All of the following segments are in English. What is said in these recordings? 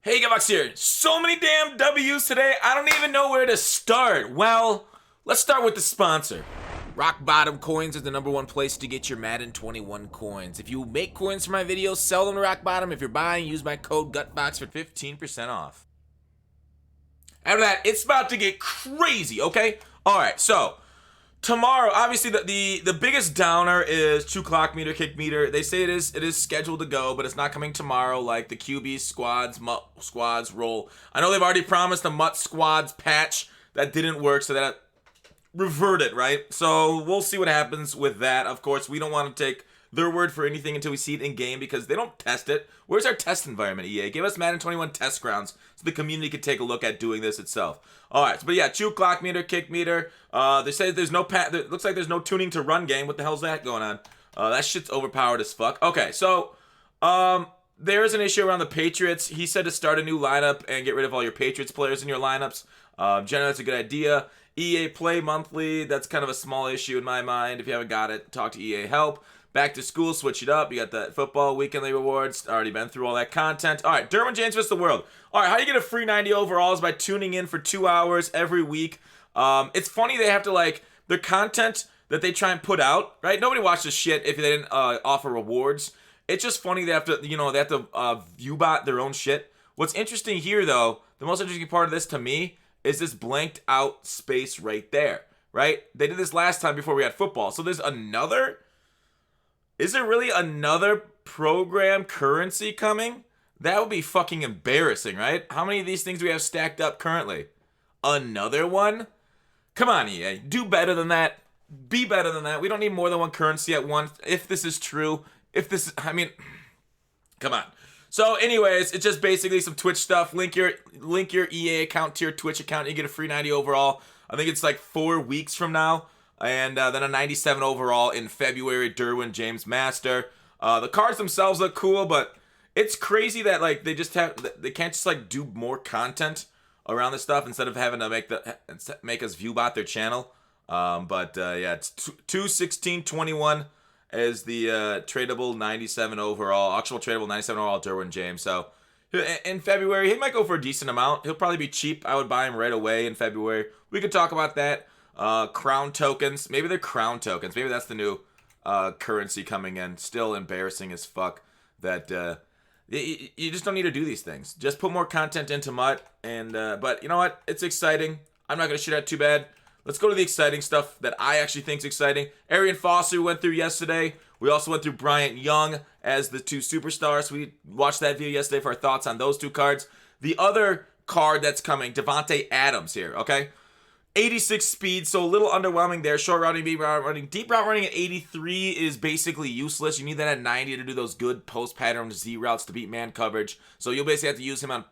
Hey, Gavox here. So many damn W's today, I don't even know where to start. Well, let's start with the sponsor. Rock Bottom Coins is the #1 place to get your Madden 21 coins. If you make coins for my videos, sell them to Rock Bottom. If you're buying, use my code GUTBOX for 15% off. After that, it's about to get crazy, okay? Alright, so tomorrow, obviously, the biggest downer is 2 clock meter, kick meter. They say it is scheduled to go, but it's not coming tomorrow like the QB squads, MUT squads roll. I know they've already promised a MUT squads patch that didn't work, so that reverted, right? So we'll see what happens with that. Of course, we don't want to take their word for anything until we see it in game because they don't test it. Where's our test environment, EA? Give us Madden 21 test grounds so the community could take a look at doing this itself. All right, but yeah, 2 clock meter, kick meter. They say there's no it looks like there's no tuning to run game. What the hell's that going on? That shit's overpowered as fuck. Okay, so there is an issue around the Patriots. He said to start a new lineup and get rid of all your Patriots players in your lineups. Generally, that's a good idea. EA Play Monthly, that's kind of a small issue in my mind. If you haven't got it, talk to EA Help. Back to school, switch it up. You got the football weekly rewards. Already been through all that content. All right, Derwin James vs. the world. All right, how you get a free 90 overalls by tuning in for 2 hours every week. It's funny they have to, like, their content that they try and put out, right? Nobody watches shit if they didn't offer rewards. It's just funny they have to, view bot their own shit. What's interesting here, though, the most interesting part of this to me is this blanked out space right there, right? They did this last time before we had football. So there's another... Is there really another program currency coming? That would be fucking embarrassing, right? How many of these things do we have stacked up currently? Another one? Come on, EA. Do better than that. Be better than that. We don't need more than one currency at once. If this is true. Come on. So anyways, it's just basically some Twitch stuff. Link your EA account to your Twitch account. You get a free 90 overall. I think it's like 4 weeks from now. And then a 97 overall in February, Derwin James Master. The cards themselves look cool, but it's crazy that like they can't just like do more content around this stuff instead of having to make us viewbot their channel. Yeah, it's 2/16/21 is the tradable 97 overall, auctionable tradable 97 overall Derwin James. So in February, he might go for a decent amount. He'll probably be cheap. I would buy him right away in February. We could talk about that. Crown tokens. Maybe they're crown tokens. Maybe that's the new currency coming in. Still embarrassing as fuck that you just don't need to do these things. Just put more content into MUT. But you know what? It's exciting. I'm not going to shit out too bad. Let's go to the exciting stuff that I actually think is exciting. Arian Foster we went through yesterday. We also went through Bryant Young as the 2 superstars. We watched that video yesterday for our thoughts on those 2 cards. The other card that's coming, Davante Adams here, okay? 86 speed, so a little underwhelming there. Short routing, deep route running. Deep route running at 83 is basically useless. You need that at 90 to do those good post pattern Z routes to beat man coverage. So you'll basically have to use him on,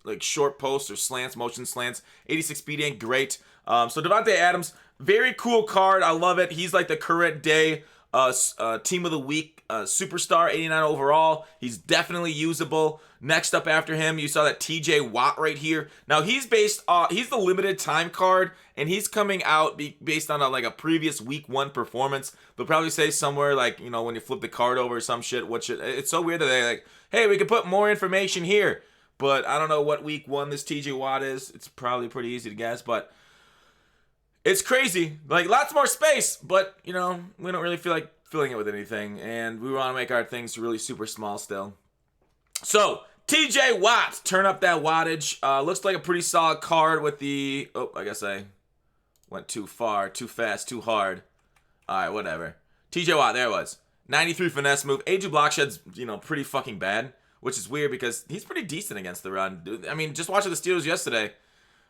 like short posts or slants, motion slants. 86 speed ain't great. So Davante Adams, very cool card. I love it. He's like the current day team of the week superstar, 89 overall. He's definitely usable. Next up after him, you saw that TJ Watt right here. Now he's he's the limited time card, and he's coming out based on a previous week 1 performance. They'll probably say somewhere like, when you flip the card over or some shit, it's so weird that they're like, hey, we could put more information here. But I don't know what week 1 this TJ Watt is. It's probably pretty easy to guess, but it's crazy. Like, lots more space, but, we don't really feel like filling it with anything. And we want to make our things really super small still. So, TJ Watt, turn up that wattage. Looks like a pretty solid card with the... Oh, I guess I went too far, too fast, too hard. All right, whatever. TJ Watt, there it was. 93 finesse move. A2 block shed's, pretty fucking bad, which is weird because he's pretty decent against the run. I mean, just watching the Steelers yesterday,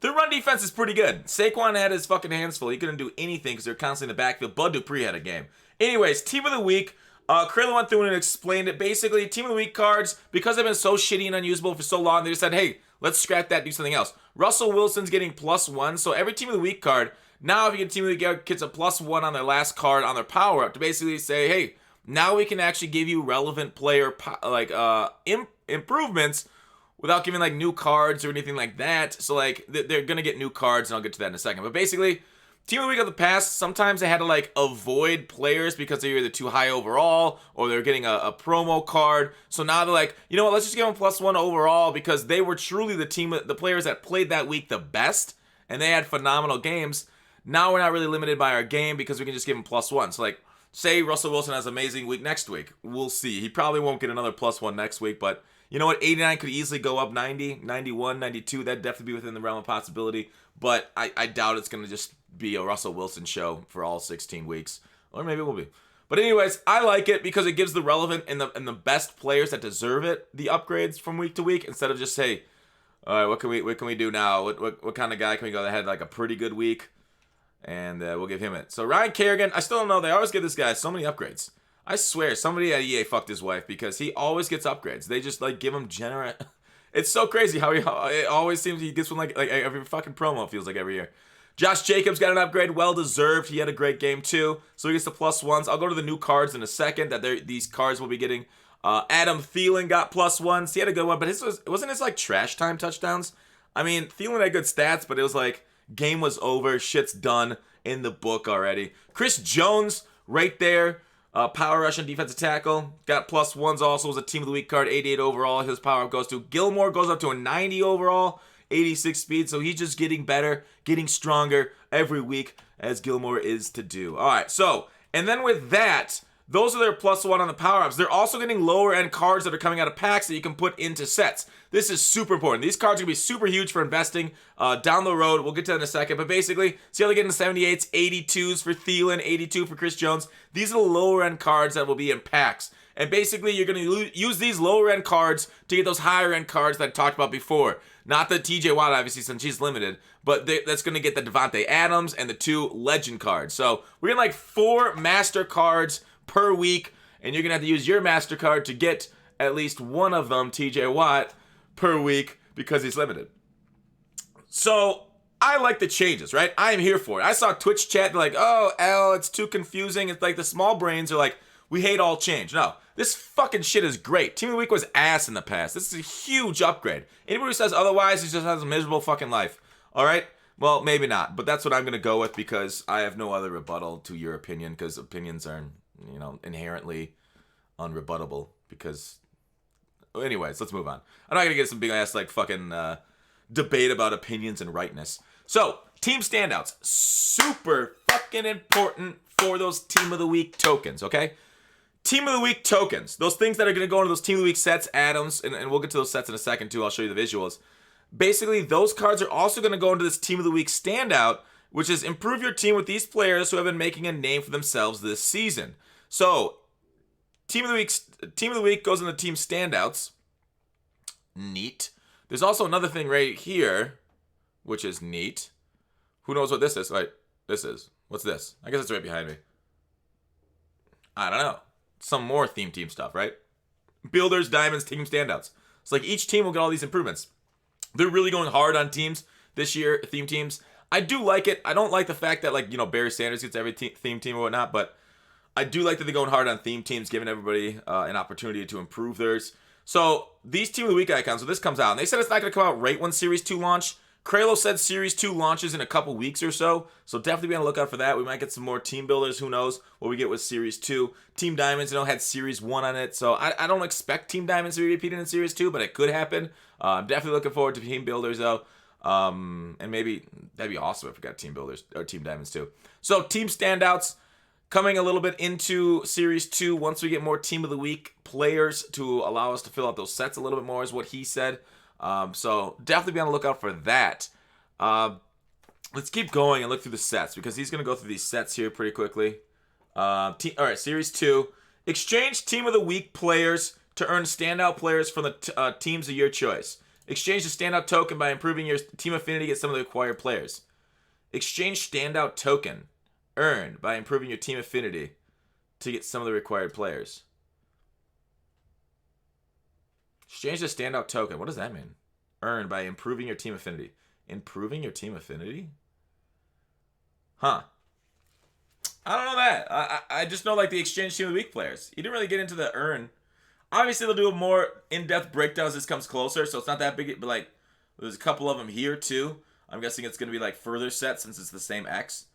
their run defense is pretty good. Saquon had his fucking hands full. He couldn't do anything because they're constantly in the backfield. Bud Dupree had a game. Anyways, Team of the Week. Krayla went through and explained it. Basically, Team of the Week cards, because they've been so shitty and unusable for so long, they just said, hey, let's scrap that, do something else. Russell Wilson's getting +1, so every Team of the Week card, now if you get Team of the Week gets a +1 on their last card on their power-up to basically say, hey, now we can actually give you relevant player improvements without giving new cards or anything like that. So they're going to get new cards, and I'll get to that in a second. But basically, Team of the week of the past, sometimes they had to like avoid players because they're either too high overall or they're getting a promo card. So now they're like, you know what, let's just give them +1 overall because they were truly the players that played that week the best and they had phenomenal games. Now we're not really limited by our game because we can just give them +1. So like, say Russell Wilson has an amazing week next week. We'll see. He probably won't get another +1 next week, but you know what? 89 could easily go up 90, 91, 92. That'd definitely be within the realm of possibility. But I doubt it's going to just be a Russell Wilson show for all 16 weeks. Or maybe it will be. But anyways, I like it because it gives the relevant and the best players that deserve it the upgrades from week to week instead of just say, all right, what can we do now? What kind of guy can we go that had like a pretty good week? And we'll give him it. So Ryan Kerrigan, I still don't know. They always give this guy so many upgrades. I swear, somebody at EA fucked his wife because he always gets upgrades. They just like give him generous. It's so crazy how it always seems he gets one like every fucking promo, it feels like every year. Josh Jacobs got an upgrade, well deserved. He had a great game too, so he gets the +1s. I'll go to the new cards in a second that these cards will be getting. Adam Thielen got +1s. He had a good one, but wasn't his like trash time touchdowns. I mean, Thielen had good stats, but it was like game was over, shit's done in the book already. Chris Jones right there. Power rush and defensive tackle. Got +1s also. Was a team of the week card. 88 overall. His power up goes to. Gilmore goes up to a 90 overall. 86 speed. So he's just getting better. Getting stronger every week as Gilmore is to do. Alright. So. And then with that. Those are their +1 on the power-ups. They're also getting lower-end cards that are coming out of packs that you can put into sets. This is super important. These cards are going to be super huge for investing down the road. We'll get to that in a second. But basically, see how they're getting 78s, 82s for Thielen, 82 for Chris Jones. These are the lower-end cards that will be in packs. And basically, you're going to use these lower-end cards to get those higher-end cards that I talked about before. Not the TJ Watt, obviously, since she's limited. But that's going to get the Davante Adams and the 2 legend cards. So we're getting like 4 master cards per week, and you're gonna have to use your MasterCard to get at least one of them, TJ Watt, per week because he's limited. So I like the changes, right? I am here for it. I saw Twitch chat like, oh, L, it's too confusing. It's like the small brains are like, we hate all change. No, this fucking shit is great. Team of the Week was ass in the past. This is a huge upgrade. Anybody who says otherwise, he just has a miserable fucking life. All right? Well, maybe not, but that's what I'm going to go with because I have no other rebuttal to your opinion because opinions are, inherently unrebuttable because anyways, let's move on. I'm not going to get some big ass like fucking debate about opinions and rightness. So, team standouts. Super fucking important for those team of the week tokens, okay? Team of the week tokens. Those things that are going to go into those team of the week sets, Adams, and we'll get to those sets in a second too. I'll show you the visuals. Basically, those cards are also going to go into this team of the week standout, which is improve your team with these players who have been making a name for themselves this season. So, team of the week goes into team standouts. Neat. There's also another thing right here, which is neat. Who knows what this is? Right, this is. What's this? I guess it's right behind me. I don't know. Some more team stuff, right? Builders, diamonds, team standouts. It's like each team will get all these improvements. They're really going hard on teams this year, theme teams. I do like it. I don't like the fact that, Barry Sanders gets every theme team or whatnot, but I do like that they're going hard on theme teams, giving everybody an opportunity to improve theirs. So, these Team of the Week icons, so this comes out, and they said it's not going to come out right when Series 2 launch. Kralo said Series 2 launches in a couple weeks or so definitely be on the lookout for that. We might get some more team builders, who knows what we get with Series 2. Team Diamonds, had Series 1 on it, so I don't expect Team Diamonds to be repeated in Series 2, but it could happen. I'm definitely looking forward to team builders, though. And maybe that'd be awesome if we got team builders or Team Diamonds too. So team standouts coming a little bit into Series 2 once we get more Team of the Week players to allow us to fill out those sets a little bit more is what he said. So definitely be on the lookout for that. Let's keep going and look through the sets because he's going to go through these sets here pretty quickly. All right, Series 2. Exchange Team of the Week players to earn standout players from the teams of your choice. Exchange the standout token by improving your team affinity to get some of the acquired players. Exchange standout token earned by improving your team affinity to get some of the required players. Exchange the standout token. What does that mean? Earned by improving your team affinity. Improving your team affinity? Huh. I don't know that. I just know the exchange team of the week players. He didn't really get into the earn. Obviously, they'll do a more in-depth breakdown as this comes closer, so it's not that big, but there's a couple of them here too. I'm guessing it's going to be further set since it's the same X.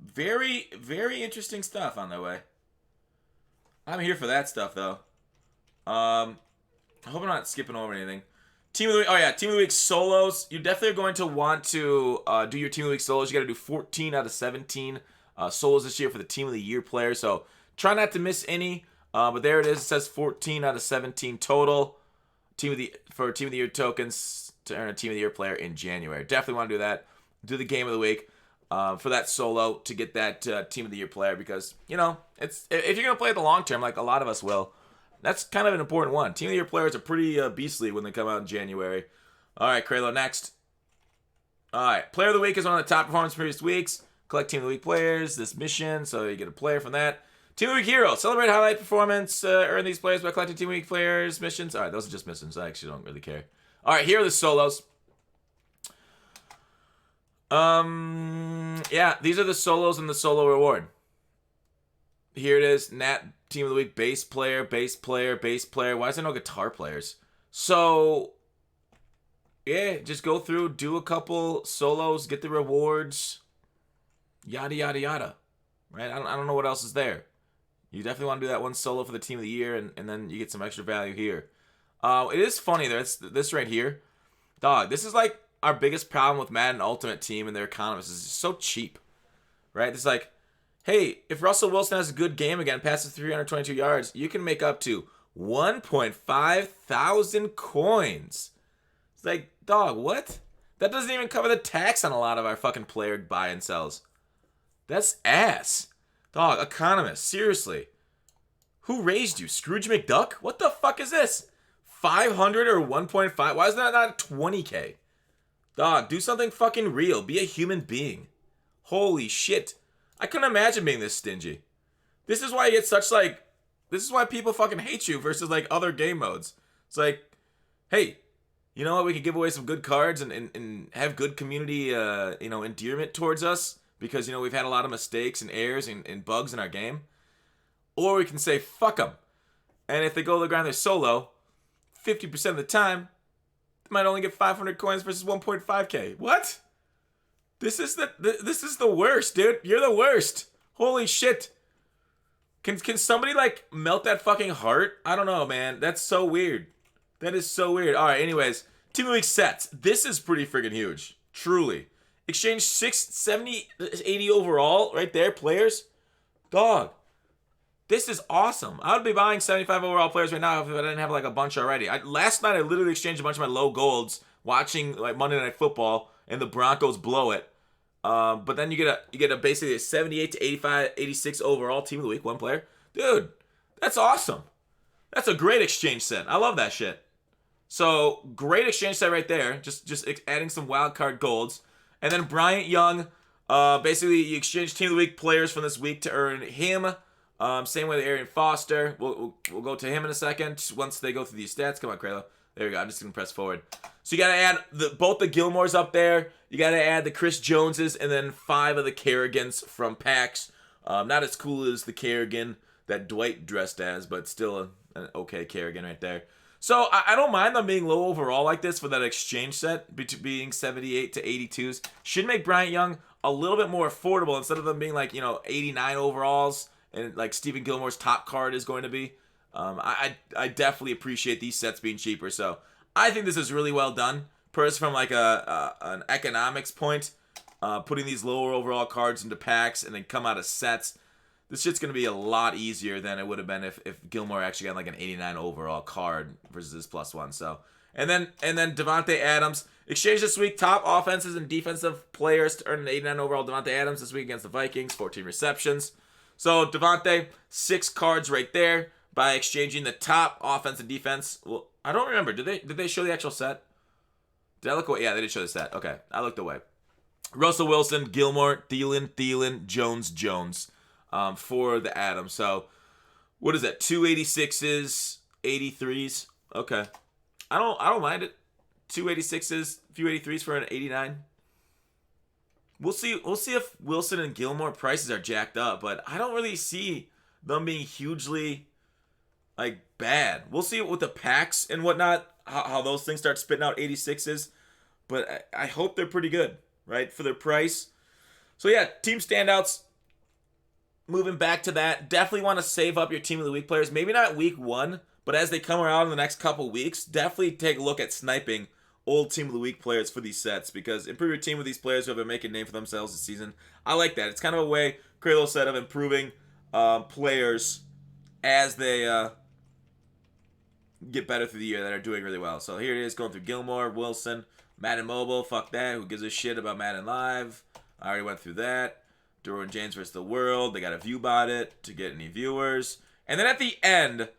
Very, very interesting stuff on the way. I'm here for that stuff, though. I hope I'm not skipping over anything. Team of the week. Oh yeah, team of the week solos. You're definitely going to want to do your team of the week solos. You got to do 14 out of 17 solos this year for the team of the year player. So try not to miss any. But there it is. It says 14 out of 17 total. Team of the year tokens to earn a team of the year player in January. Definitely want to do that. Do the game of the week for that solo to get that team of the year player, because it's, if you're gonna play it the long term, like a lot of us will. That's kind of an important one. Team of the year players are pretty beastly when they come out in January. All right, Kralo, next. All right, player of the week is one of the top performers from previous weeks. Collect team of the week players, this mission, so you get a player from that. Team of the week hero. Celebrate highlight performance. Earn these players by collecting team of the week players, missions. All right, those are just missions. I actually don't really care. All right, here are the solos. Yeah, these are the solos and the solo reward. Here it is. Nat team of the week, bass player, bass player, bass player. Why is there no guitar players? So, yeah, just go through, do a couple solos, get the rewards, yada, yada, yada. Right? I don't know what else is there. You definitely want to do that one solo for the team of the year, and then you get some extra value here. It is funny, there's this right here. Dog, this is like our biggest problem with Madden Ultimate Team and their economists. It's just so cheap. Right? It's like, hey, if Russell Wilson has a good game again, passes 322 yards, you can make up to 1.5 thousand coins. It's like, dog, what? That doesn't even cover the tax on a lot of our fucking player buy and sells. That's ass. Dog, economist, seriously. Who raised you? Scrooge McDuck? What the fuck is this? 500 or 1.5? Why is that not 20K? Dog, do something fucking real. Be a human being. Holy shit. I couldn't imagine being this stingy. This is why you get such, like, this is why people fucking hate you versus, like, other game modes. It's like, hey, you know what? We could give away some good cards and have good community, endearment towards us because, we've had a lot of mistakes and errors and bugs in our game. Or we can say, fuck them. And if they go to the ground, they're solo, 50% of the time, they might only get 500 coins versus 1.5K. What? This is the worst, dude. You're the worst. Holy shit. Can somebody, like, melt that fucking heart? I don't know, man. That's so weird. That is so weird. All right, anyways. Team of the week sets. This is pretty friggin' huge. Truly. Exchange 70, 80 overall right there, players. Dog. This is awesome. I would be buying 75 overall players right now if I didn't have, like, a bunch already. Last night, I literally exchanged a bunch of my low golds watching, like, Monday Night Football, and the Broncos blow it. But then you get a basically a 78 to 85, 86 overall team of the week, one player. Dude, that's awesome. That's a great exchange set. I love that shit. So, great exchange set right there. Just adding some wildcard golds. And then Bryant Young, basically you exchange team of the week players from this week to earn him. Same way with Arian Foster. We'll go to him in a second once they go through these stats. Come on, Krayla. There we go. I'm just going to press forward. So you got to add both the Gilmores up there. You got to add the Chris Joneses and then 5 of the Kerrigans from packs. Not as cool as the Kerrigan that Dwight dressed as, but still an okay Kerrigan right there. So I don't mind them being low overall like this for that exchange set, being 78 to 82s. Should make Bryant Young a little bit more affordable instead of them being like, 89 overalls and like Stephen Gilmore's top card is going to be. I definitely appreciate these sets being cheaper. So I think this is really well done. First, from like an economics point, putting these lower overall cards into packs and then come out of sets. This shit's going to be a lot easier than it would have been if Gilmore actually got like an 89 overall card versus this +1. So, and then Davante Adams. Exchange this week, top offenses and defensive players to earn an 89 overall Davante Adams this week against the Vikings, 14 receptions. So, Davante, 6 cards right there by exchanging the top offense and defense. Well, I don't remember. Did they show the actual set? Did I look away? Yeah, they did show the set. Okay, I looked away. Russell Wilson, Gilmore, Thielen, Jones. For the Adams. So, what is that? 286s, 83s. Okay, I don't mind it. 286s, few 83s for an 89. We'll see if Wilson and Gilmore prices are jacked up, but I don't really see them being hugely like bad. We'll see with the packs and whatnot how those things start spitting out 86s, but I hope they're pretty good, right, for their price. So yeah, team standouts. Moving back to that, definitely want to save up your team of the week players. Maybe not week 1, but as they come around in the next couple weeks, definitely take a look at sniping old team of the week players for these sets, because improve your team with these players who have been making a name for themselves this season. I like that. It's kind of a way, create a little set of improving players as they get better through the year that are doing really well. So here it is, going through Gilmore, Wilson, Madden Mobile. Fuck that. Who gives a shit about Madden Live? I already went through that. Derwin James versus the World. They got a view bot it to get any viewers. And then at the end,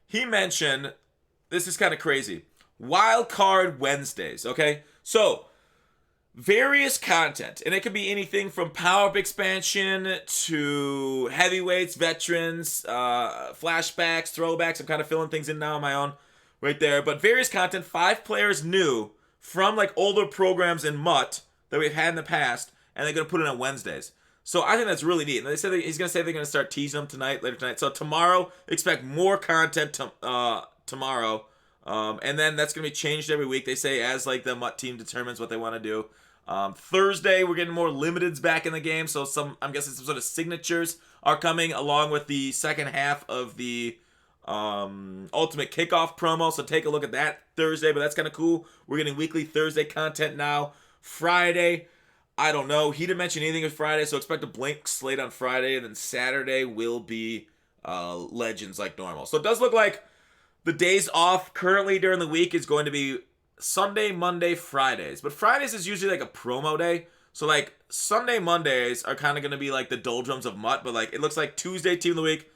he mentioned, this is kind of crazy, Wildcard Wednesdays, okay? So, various content, and it could be anything from power-up expansion to heavyweights, veterans, flashbacks, throwbacks. I'm kind of filling things in now on my own right there. But various content, 5 players new from like older programs in MUT that we've had in the past, and they're going to put it on Wednesdays. So I think that's really neat. And they said he's going to say they're going to start teasing them later tonight. So tomorrow, expect more content tomorrow. And then that's going to be changed every week, they say, as like the MUT team determines what they want to do. Thursday, we're getting more limiteds back in the game. So I'm guessing some sort of signatures are coming along with the second half of the Ultimate Kickoff promo. So take a look at that Thursday. But that's kind of cool. We're getting weekly Thursday content now. Friday, I don't know. He didn't mention anything with Friday, so expect a blank slate on Friday, and then Saturday will be Legends like normal. So it does look like the days off currently during the week is going to be Sunday, Monday, Fridays. But Fridays is usually like a promo day. So like Sunday, Mondays are kind of going to be like the doldrums of MUT, but like it looks like Tuesday, team of the week,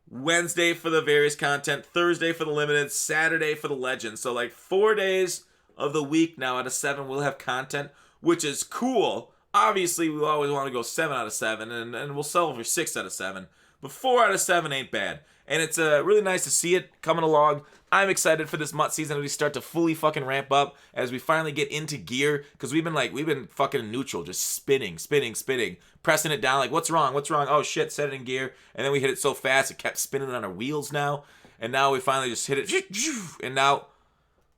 Wednesday for the various content, Thursday for the limited, Saturday for the Legends. So like 4 days of the week now out of 7 will have content, which is cool. Obviously, we always want to go 7 out of 7, and we'll sell for 6 out of 7. But 4 out of 7 ain't bad. And it's really nice to see it coming along. I'm excited for this MUT season as we start to fully fucking ramp up, as we finally get into gear, because we've been fucking neutral, just spinning, pressing it down, like, what's wrong? Oh shit, set it in gear. And then we hit it so fast, it kept spinning on our wheels now. And now we finally just hit it, and now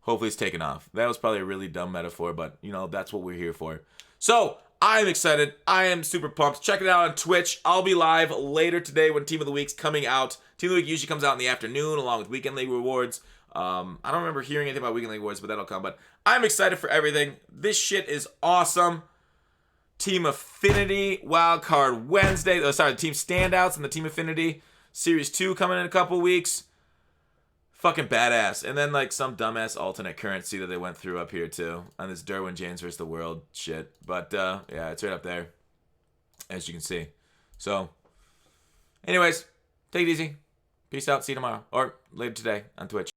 hopefully it's taken off. That was probably a really dumb metaphor, but, you know, that's what we're here for. So, I'm excited. I am super pumped. Check it out on Twitch. I'll be live later today when Team of the Week's coming out. Team of the Week usually comes out in the afternoon along with Weekend League rewards. I don't remember hearing anything about Weekend League rewards, but that'll come. But I'm excited for everything. This shit is awesome. Team Affinity, Wildcard Wednesday. Team Standouts and the Team Affinity Series 2 coming in a couple weeks. Fucking badass. And then like some dumbass alternate currency that they went through up here too on this Derwin James versus the World shit. But yeah, it's right up there, as you can see. So anyways, take it easy. Peace out. See you tomorrow or later today on Twitch.